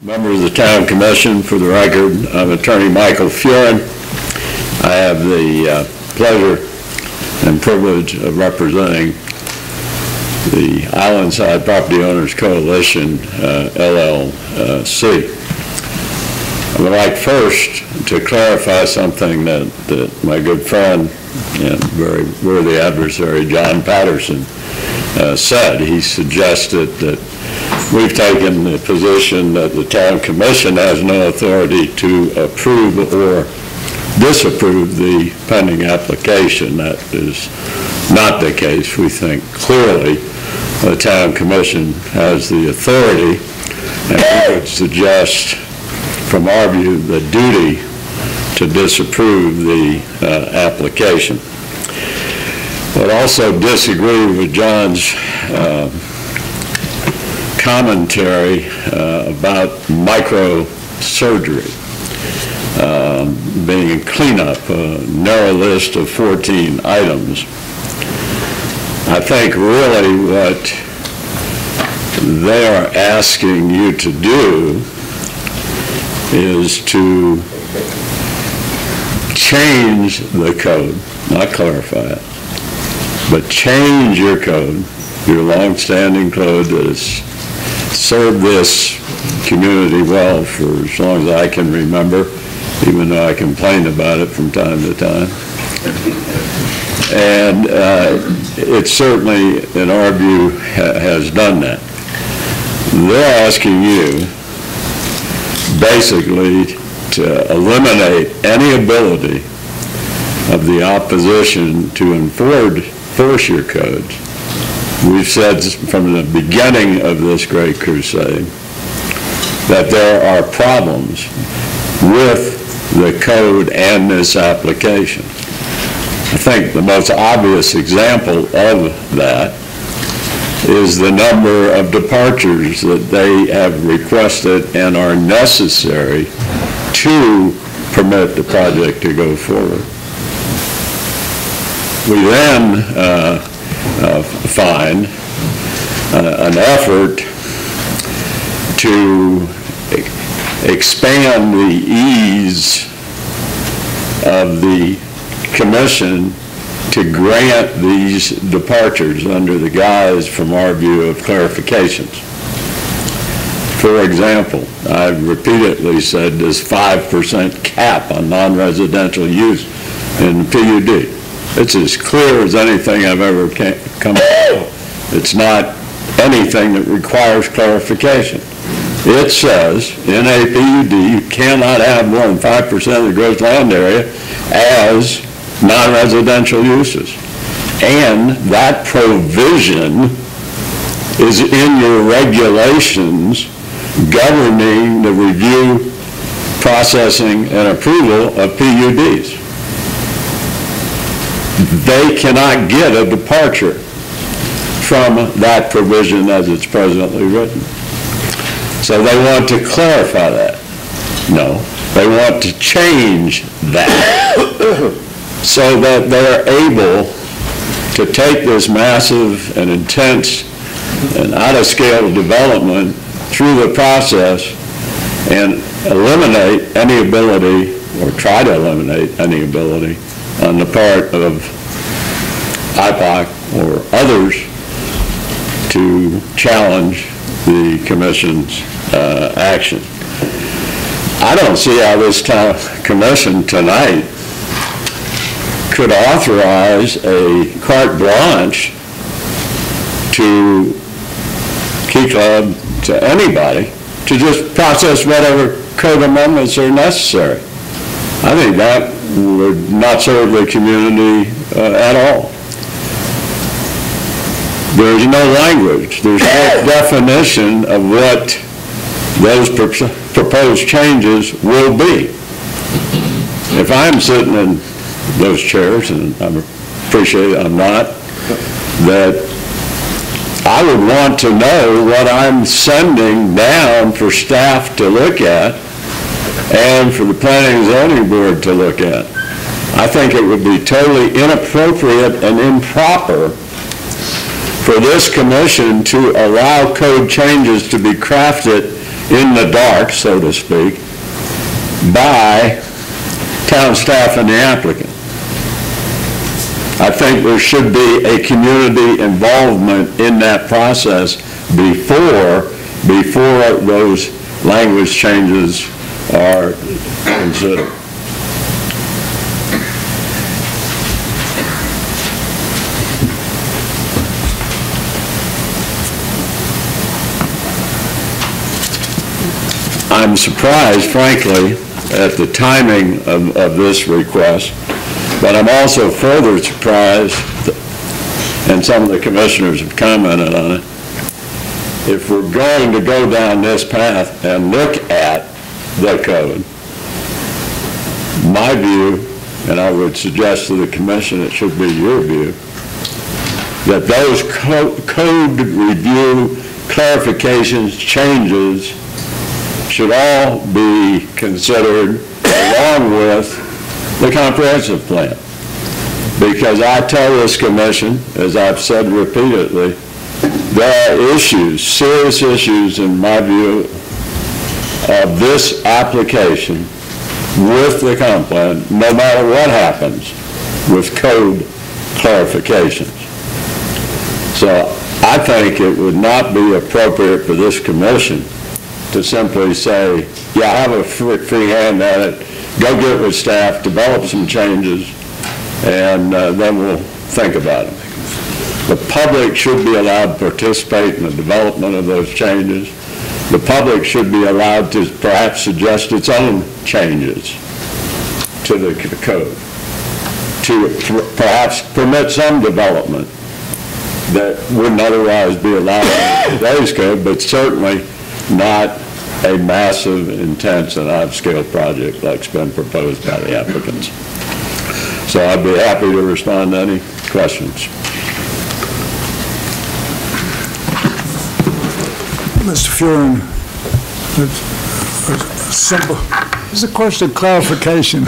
Member of the Town Commission, for the record, I'm Attorney Michael Furen. I have the pleasure and privilege of representing the Islandside Property Owners Coalition, LLC. I would like first to clarify something that my good friend and very worthy adversary, John Patterson, said. He suggested that we've taken the position that the Town Commission has no authority to approve or disapprove the pending application. That is not the case. We think clearly the Town Commission has the authority, and we would suggest, from our view, the duty to disapprove the application. I would also disagree with John's commentary about microsurgery being a cleanup, a narrow list of 14 items. I think really what they are asking you to do is to change the code, not clarify it, but change your code, your long-standing code that has served this community well for as long as I can remember, even though I complain about it from time to time. And it certainly, in our view, has done that. They're asking you basically to eliminate any ability of the opposition to enforce your codes. We've said from the beginning of this great crusade that there are problems with the code and this application. I think the most obvious example of that is the number of departures that they have requested and are necessary to permit the project to go forward. We then find an effort to expand the ease of the commission to grant these departures under the guise, from our view, of clarifications. For example, I've repeatedly said this 5% cap on non-residential use in PUD. It's as clear as anything I've ever come up with. It's not anything that requires clarification. It says in a PUD you cannot have more than 5% of the gross land area as non-residential uses. And that provision is in your regulations governing the review, processing, and approval of PUDs. They cannot get a departure from that provision as it's presently written. So they want to clarify that. No, they want to change that so that they're able to take this massive and intense and out-of-scale development through the process and eliminate any ability, or try to eliminate any ability, on the part of IPOC or others to challenge the Commission's action. I don't see how this Commission tonight could authorize a carte blanche to Key Club, to anybody, to just process whatever code amendments are necessary. I think that would not serve the community at all. There's no language, there's no definition of what those proposed changes will be. If I'm sitting in those chairs, and I appreciate I'm not, that I would want to know what I'm sending down for staff to look at and for the Planning and Zoning Board to look at. I think it would be totally inappropriate and improper for this commission to allow code changes to be crafted in the dark, so to speak, by town staff and the applicant. I think there should be a community involvement in that process before those language changes are considered. I'm surprised, frankly, at the timing of this request, but I'm also further surprised, and some of the commissioners have commented on it, if we're going to go down this path and look at the code, my view, and I would suggest to the commission it should be your view, that those code review clarifications, changes, should all be considered along with the comprehensive plan. Because I tell this commission, as I've said repeatedly, there are issues, serious issues in my view, of this application with the comp plan, no matter what happens with code clarifications. So I think it would not be appropriate for this commission to simply say, yeah, have a free hand at it, go get with staff, develop some changes, and then we'll think about it. The public should be allowed to participate in the development of those changes. The public should be allowed to perhaps suggest its own changes to the code, to perhaps permit some development that wouldn't otherwise be allowed in today's code, but certainly not a massive, intense, and odd-scale project like's been proposed by the applicants. So I'd be happy to respond to any questions. Mr. Furen, it's simple. It's a question of clarification.